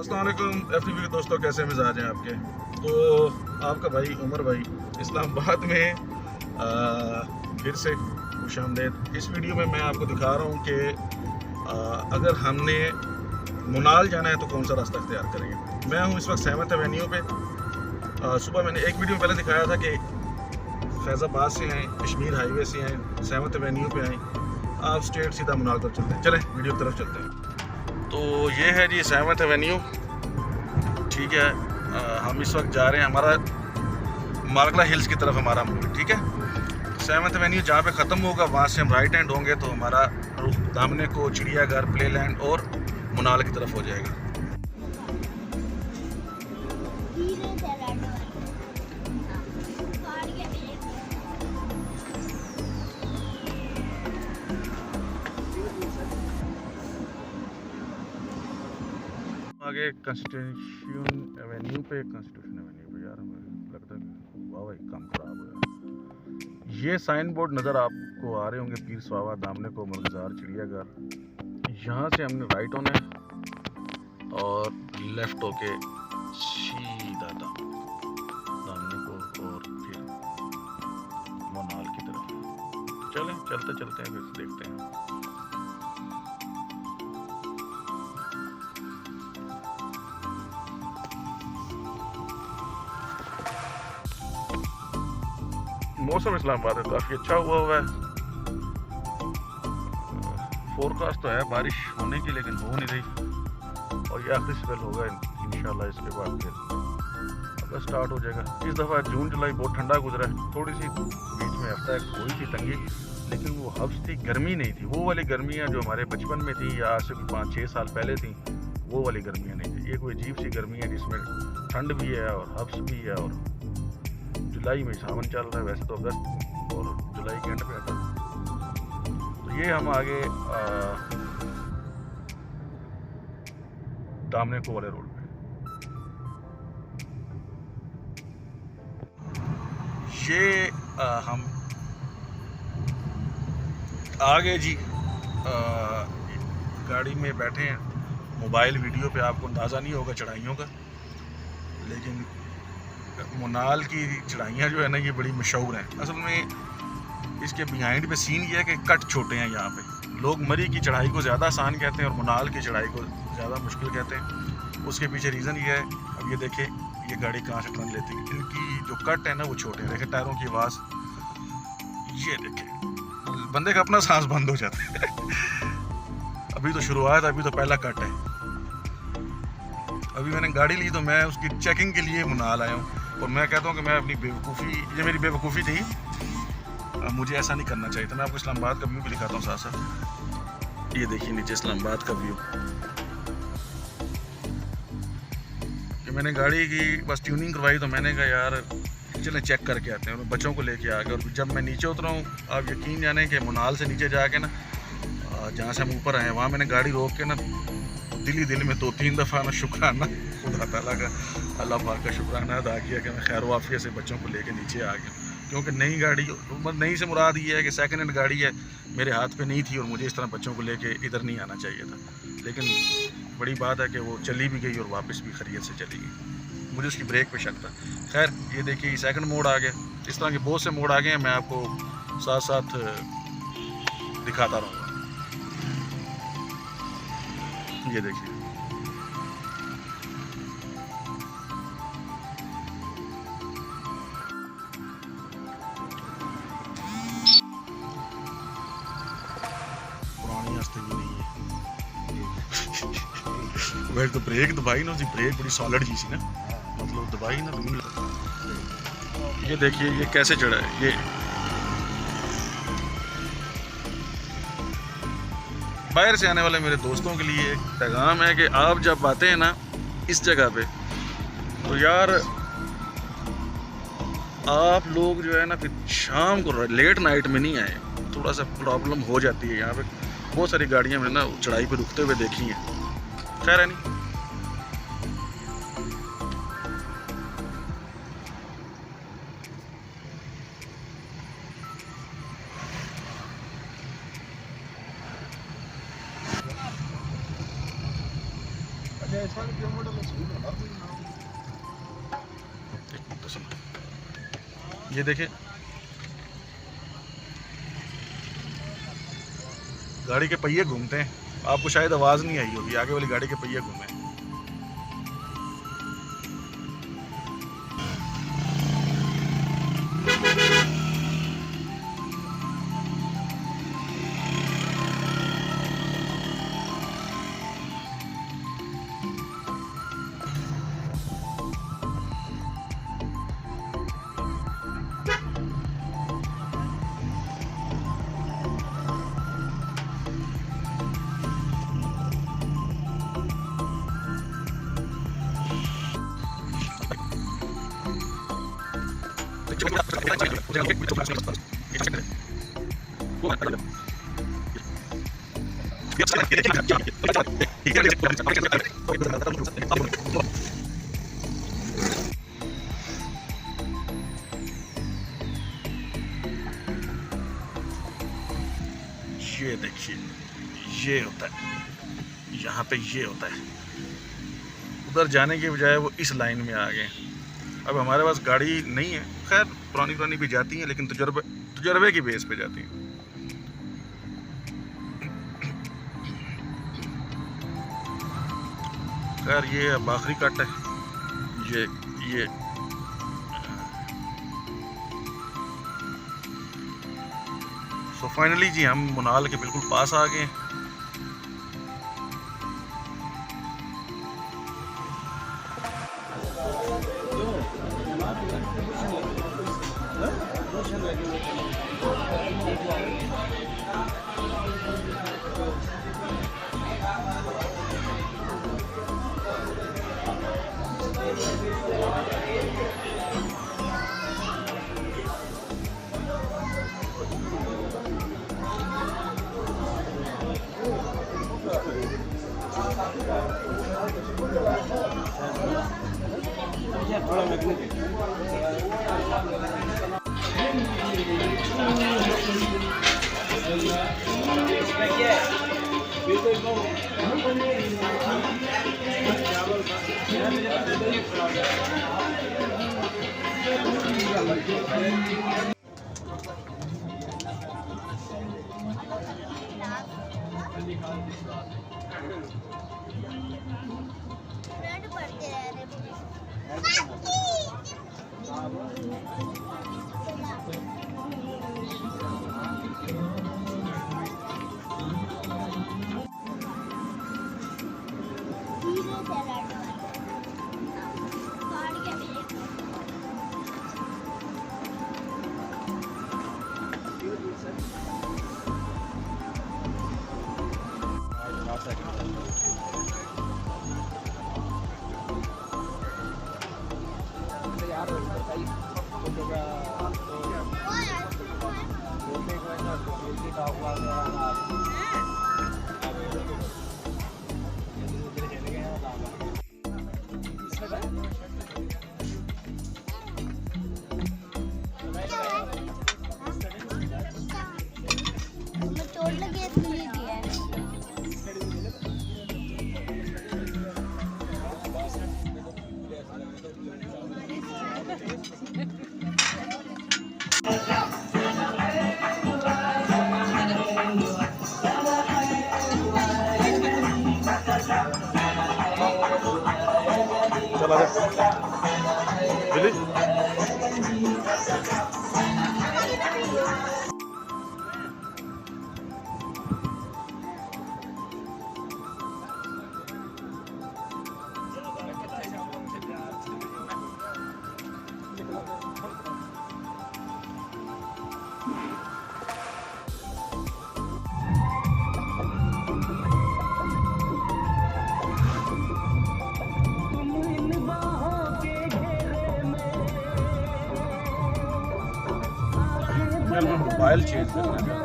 अस्सलाम वालेकुम FTV के दोस्तों, कैसे मिजाज हैं आपके। तो आपका भाई उमर भाई इस्लामाबाद में फिर से खुशामदीद। इस वीडियो में मैं आपको दिखा रहा हूँ कि अगर हमने मुनाल जाना है तो कौन सा रास्ता इख्तियार करेंगे। मैं हूँ इस वक्त 7th एवेन्यू पे। सुबह मैंने एक वीडियो पहले दिखाया था कि फैज़ाबाद से आएँ, कश्मीर हाईवे से आएँ, 7th एवेन्यू पे आएँ, आप स्ट्रेट सीधा मुनाल पर चलते हैं। चलें वीडियो की तरफ चलते हैं। तो ये है जी 7th एवेन्यू, ठीक है। हम इस वक्त जा रहे हैं, हमारा मारगला हिल्स की तरफ हमारा मूव, ठीक है। 7th एवेन्यू जहाँ पे ख़त्म होगा वहाँ से हम राइट हैंड होंगे तो हमारा रुख दामने को, चिड़ियाघर, प्ले लैंड और मुनाल की तरफ हो जाएगा। आगे कॉन्स्टिट्यूशन एवेन्यू पे यार हमें लगता है वाह भाई काम खराब हो। ये साइन बोर्ड नज़र आपको आ रहे होंगे, पीर स्वावा, दामने को, मुर्गजार, चिड़ियाघर। यहाँ से हमने राइट होना है और लेफ्ट होके सीधा दामने को और फिर मुनाल की तरफ। चलें, चलते चलते हैं, फिर देखते हैं। मौसम इस्लामाबाद में काफ़ी अच्छा हुआ है। फोरकास्ट तो है बारिश होने की, लेकिन हो नहीं रही। और ये आखिरी स्पेल होगा इंशाल्लाह। इसके बाद फिर अगस्त स्टार्ट हो जाएगा। इस दफ़ा जून जुलाई बहुत ठंडा गुजरा है। थोड़ी सी बीच में हफ्ता हुई थी तंगी, लेकिन वो हब्स थी, गर्मी नहीं थी। वो वाली गर्मियाँ जो हमारे बचपन में थी या आज से 5-6 साल पहले थी, वो वाली गर्मियाँ नहीं थी। ये कोई अजीब सी गर्मी है जिसमें ठंड भी है और हब्स भी है। और जुलाई में सावन चल रहा है, वैसे तो अगस्त और जुलाई के एंड पे आता है। तो ये हम आगे दामने को वाले रोड पे ये हम आगे जी गाड़ी में बैठे हैं। मोबाइल वीडियो पे आपको अंदाज़ा नहीं होगा चढ़ाइयों का, लेकिन मुनाल की चढ़ाइयाँ जो है ना, ये बड़ी मशहूर हैं। असल में इसके बिहाइंड पे सीन ये है कि कट छोटे हैं। यहाँ पे लोग मरी की चढ़ाई को ज़्यादा आसान कहते हैं और मुनाल की चढ़ाई को ज़्यादा मुश्किल कहते हैं। उसके पीछे रीज़न ये है, अब ये देखें ये गाड़ी कहाँ से टर्न लेती है। इनकी जो कट है ना वो छोटे हैं। देखें टायरों की आवाज़, ये देखें, बंदे का अपना सांस बंद हो जाता है। अभी तो शुरुआत, अभी तो पहला कट है। अभी मैंने गाड़ी ली तो मैं उसकी चेकिंग के लिए मुनाल आया हूँ। और मैं कहता हूँ कि मैं अपनी बेवकूफ़ी, ये मेरी बेवकूफ़ी थी, मुझे ऐसा नहीं करना चाहिए था। मैं आपको इस्लामाबाद का व्यू भी दिखाता हूँ साथ साथ। ये देखिए नीचे इस्लामाबाद का व्यू। कि मैंने गाड़ी की बस ट्यूनिंग करवाई तो मैंने कहा यार चलें चेक करके आते हैं। और बच्चों को लेके आ गए। और जब मैं नीचे उतरा हूँ, आप यकीन जाने कि मुनाल से नीचे जाके ना, जहाँ से हम ऊपर आए वहाँ मैंने गाड़ी रोक के ना दिल में 2-3 दफ़ा ना शुक्राना खुदा ताला का, अल्लाह पाक का शुक्राना अदा किया कि मैं खैर वाफिया से बच्चों को लेके नीचे आ गया। क्योंकि नई गाड़ी, नई से मुराद ये है कि सेकंड हैंड गाड़ी है, मेरे हाथ पे नहीं थी और मुझे इस तरह बच्चों को लेके इधर नहीं आना चाहिए था। लेकिन बड़ी बात है कि वो चली भी गई और वापस भी खैरियत से चली गई। मुझे उसकी ब्रेक पे शक था। खैर ये देखिए सेकंड मोड आ गया। इस तरह के बहुत से मोड आ गए हैं, मैं आपको साथ साथ दिखाता रहूँगा। ये देखिए पुरानी हस्ती भी नहीं है। वैसे तो ब्रेक दबाई ना, उसकी ब्रेक बड़ी सॉलिड जी सी ना, मतलब दबाई ना धूल। ये देखिए ये कैसे चढ़ा है। ये बाहर से आने वाले मेरे दोस्तों के लिए एक पैगाम है कि आप जब आते हैं ना इस जगह पे, तो यार आप लोग जो है ना फिर शाम को लेट नाइट में नहीं आए। थोड़ा सा प्रॉब्लम हो जाती है। यहाँ पे बहुत सारी गाड़ियाँ मैंने ना चढ़ाई पे रुकते हुए देखी हैं। खैर है नहीं। ये देखें, गाड़ी के पहिए घूमते हैं। आपको शायद आवाज़ नहीं आई होगी, आगे वाली गाड़ी के पहिए घूमे। ये देखिए, ये होता है, यहाँ पे ये होता है। उधर जाने के बजाय वो इस लाइन में आ गए। अब हमारे पास गाड़ी नहीं है, खैर पुरानी भी जाती हैं, लेकिन तजर्बे की बेस पे जाती हैं। खैर ये अब आखिरी कट है। ये सो फाइनली जी हम मुनाल के बिल्कुल पास आ गए। चला मोबाइल चेंज करना है।